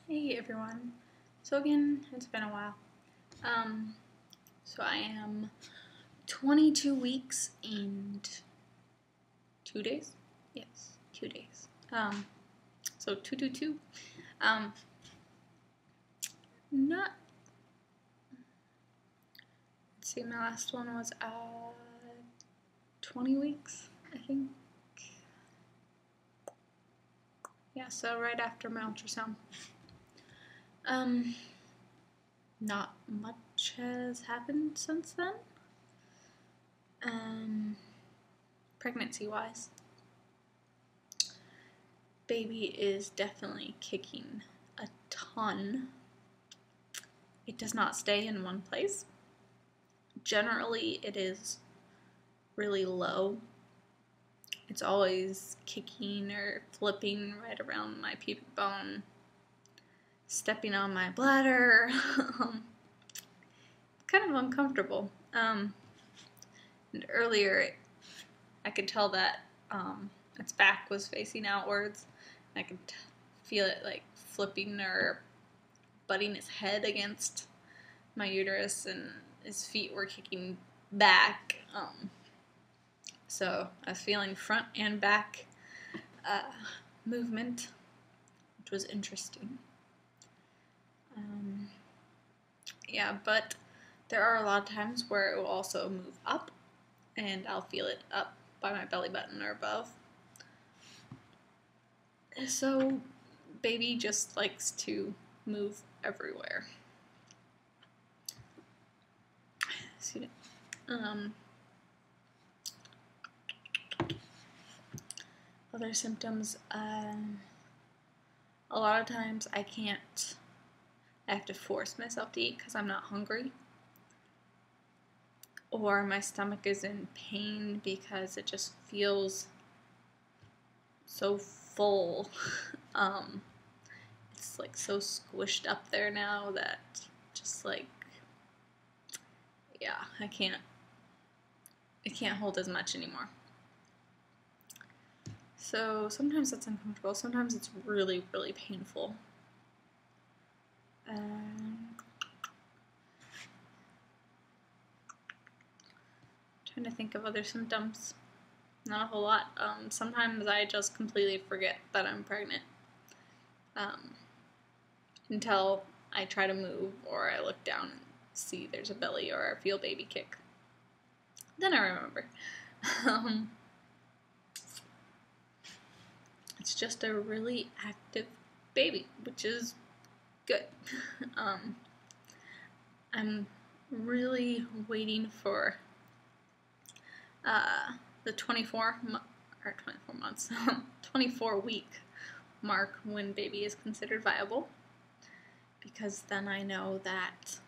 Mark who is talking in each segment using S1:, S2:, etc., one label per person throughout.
S1: Hey everyone. So again, it's been a while. So I am 22 weeks and 2 days? Yes, 2 days. So 222. Not, let's see, my last one was 20 weeks, I think. Yeah, so right after my ultrasound. Not much has happened since then. Pregnancy-wise, baby is definitely kicking a ton. It does not stay in one place. Generally, it is really low. It's always kicking or flipping right around my pubic bone, stepping on my bladder. Kind of uncomfortable. And earlier, I could tell that its back was facing outwards. I could feel it like flipping or butting its head against my uterus, and his feet were kicking back. So I was feeling front and back movement, which was interesting. Yeah, but there are a lot of times where it will also move up, and I'll feel it up by my belly button or above. So baby just likes to move everywhere. See, other symptoms, a lot of times I have to force myself to eat because I'm not hungry. Or my stomach is in pain because it just feels so full. It's like so squished up there now that just like, yeah, it can't hold as much anymore. So sometimes that's uncomfortable, sometimes it's really, really painful. Trying to think of other symptoms. Not a whole lot. Sometimes I just completely forget that I'm pregnant until I try to move or I look down and see there's a belly or I feel baby kick. Then I remember. It's just a really active baby, which is good. I'm really waiting for the 24 months, 24 week mark when baby is considered viable, because then I know that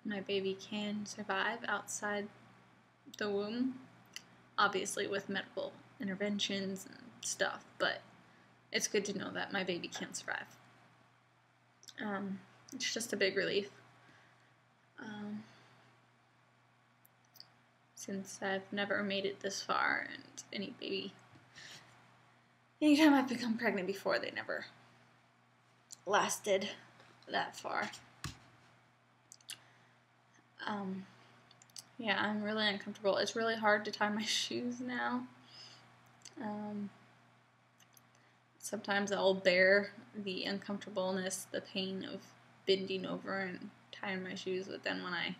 S1: my baby can survive outside the womb, obviously with medical interventions and stuff, but it's good to know that my baby can survive. It's just a big relief. Since I've never made it this far, and anytime I've become pregnant before, they never lasted that far. Yeah, I'm really uncomfortable. It's really hard to tie my shoes now. Sometimes I'll bear the uncomfortableness, the pain of bending over and tying my shoes, but then when I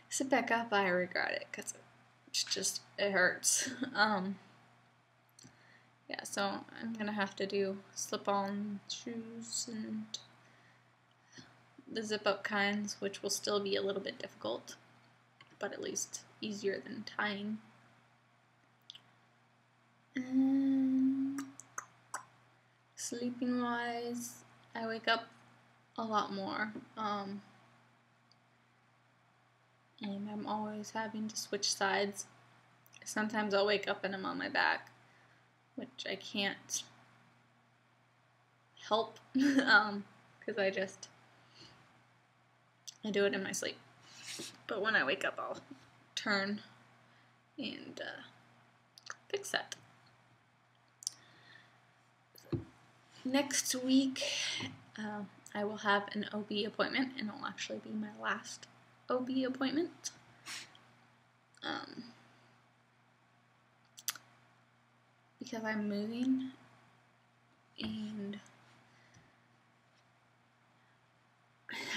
S1: sit back up, I regret it because it hurts. Yeah, so I'm gonna have to do slip-on shoes and the zip-up kinds, which will still be a little bit difficult, but at least easier than tying. And sleeping-wise, I wake up a lot more, and I'm always having to switch sides. Sometimes I'll wake up and I'm on my back, which I can't help, because I do it in my sleep. But when I wake up, I'll turn and fix that. next week, I will have an OB appointment, and it'll actually be my last OB appointment. Because I'm moving, and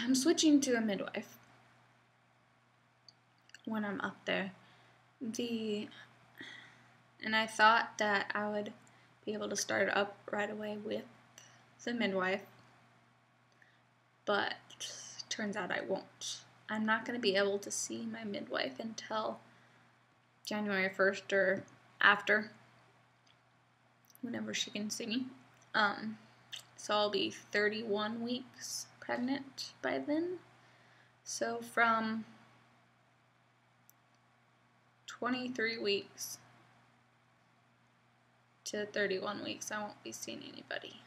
S1: I'm switching to a midwife when I'm up there. And I thought that I would be able to start up right away with the midwife, but turns out I won't. I'm not going to be able to see my midwife until January 1st or after, whenever she can see me. So I'll be 31 weeks pregnant by then. So from 23 weeks to 31 weeks, I won't be seeing anybody.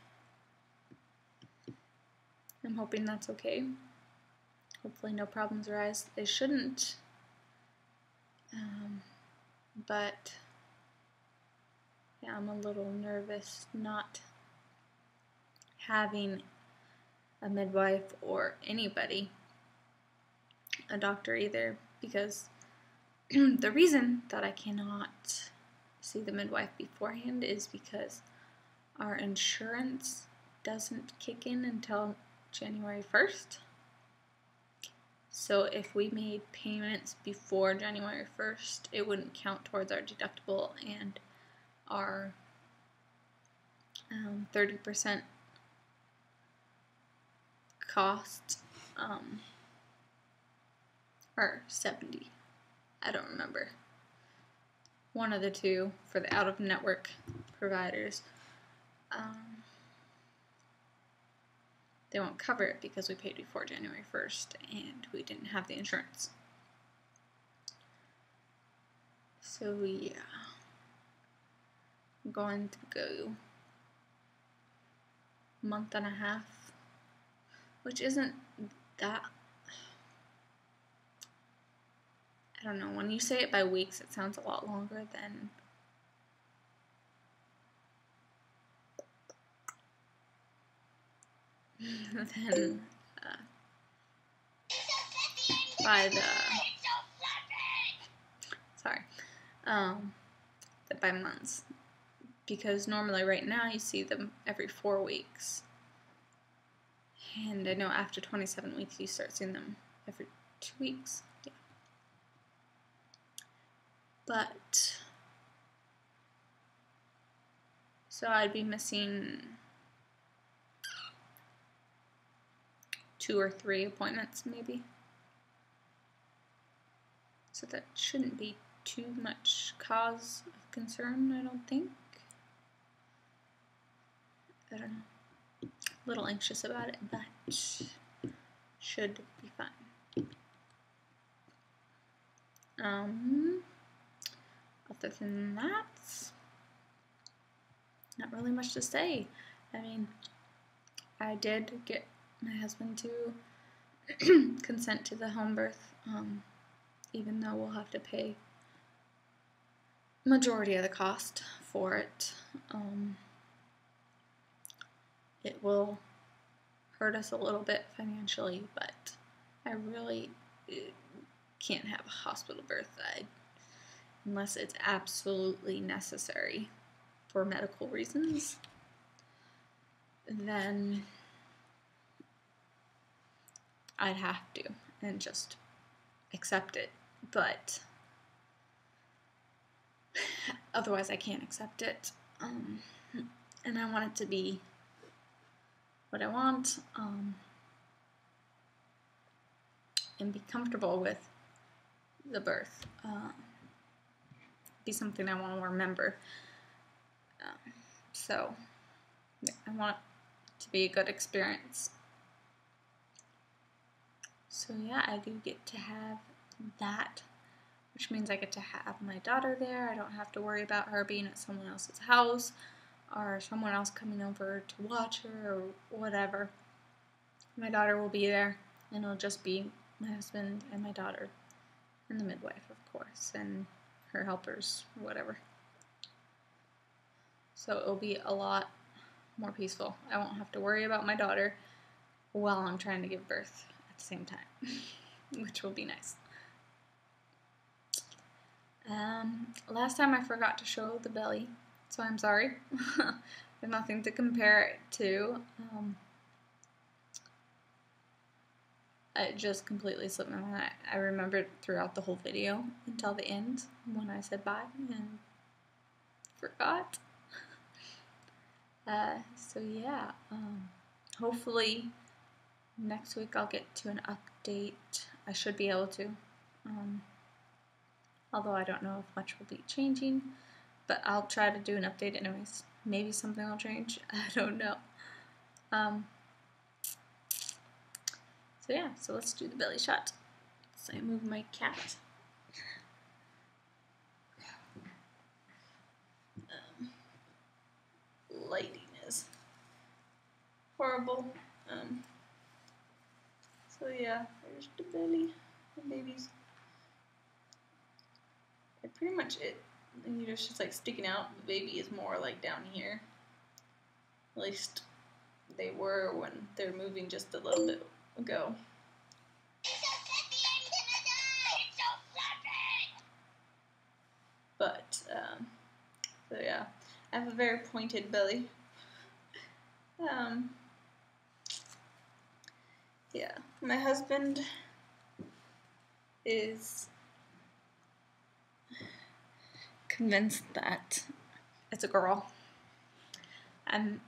S1: I'm hoping that's okay. Hopefully no problems arise. They shouldn't. But yeah, I'm a little nervous not having a midwife or anybody, a doctor either, because the reason that I cannot see the midwife beforehand is because our insurance doesn't kick in until January 1st. So if we made payments before January 1st, it wouldn't count towards our deductible and our 30% cost, or 70. I don't remember. One of the two for the out-of-network providers. They won't cover it because we paid before January 1st and we didn't have the insurance. So yeah, I'm going to go a month and a half, which isn't that, I don't know, when you say it by weeks, it sounds a lot longer than by the, sorry, by months, because normally right now you see them every 4 weeks, and I know after 27 weeks you start seeing them every 2 weeks. Yeah. But so I'd be missing 2 or 3 appointments maybe. So that shouldn't be too much cause of concern, I don't think. I don't know. A little anxious about it, but should be fine. Other than that, not really much to say. I mean, I did get my husband to consent to the home birth, even though we'll have to pay majority of the cost for it. It will hurt us a little bit financially, but I really can't have a hospital birth unless it's absolutely necessary for medical reasons. Then I'd have to and just accept it, but otherwise I can't accept it. And I want it to be what I want, and be comfortable with the birth. Be something I want to remember. So yeah, I want it to be a good experience. So yeah, I do get to have that, which means I get to have my daughter there. I don't have to worry about her being at someone else's house or someone else coming over to watch her or whatever. My daughter will be there, and it'll just be my husband and my daughter and the midwife, of course, and her helpers or whatever. So it'll be a lot more peaceful. I won't have to worry about my daughter while I'm trying to give birth at the same time, which will be nice. Last time I forgot to show the belly, so I'm sorry. There's nothing to compare it to. It just completely slipped my mind. I remembered throughout the whole video until the end when I said bye and forgot. So yeah, hopefully next week I'll get to an update. I should be able to. Although I don't know if much will be changing, but I'll try to do an update anyways. Maybe something will change. I don't know. So yeah, so let's do the belly shot. So I move my cat. Lighting is horrible. So yeah, there's the belly, the babies. And pretty much it, you know, it's just like sticking out. The baby is more like down here. At least they were when they're moving just a little bit ago. But, so yeah, I have a very pointed belly. Yeah, my husband is convinced that it's a girl. I'm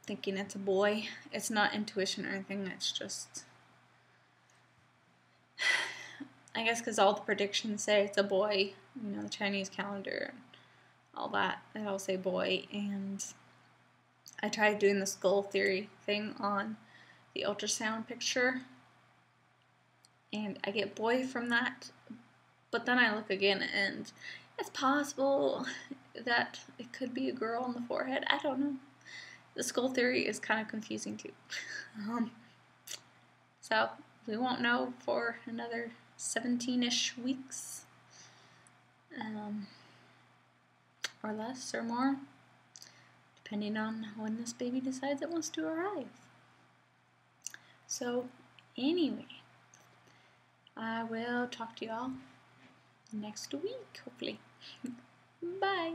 S1: thinking it's a boy. It's not intuition or anything, it's just, I guess because all the predictions say it's a boy, you know, the Chinese calendar and all that, they all say boy, and I tried doing the skull theory thing on the ultrasound picture, and I get boy from that, but then I look again and it's possible that it could be a girl on the forehead. I don't know. The skull theory is kind of confusing too. So we won't know for another 17-ish weeks, or less or more, depending on when this baby decides it wants to arrive. So anyway, I will talk to y'all next week, hopefully. Bye.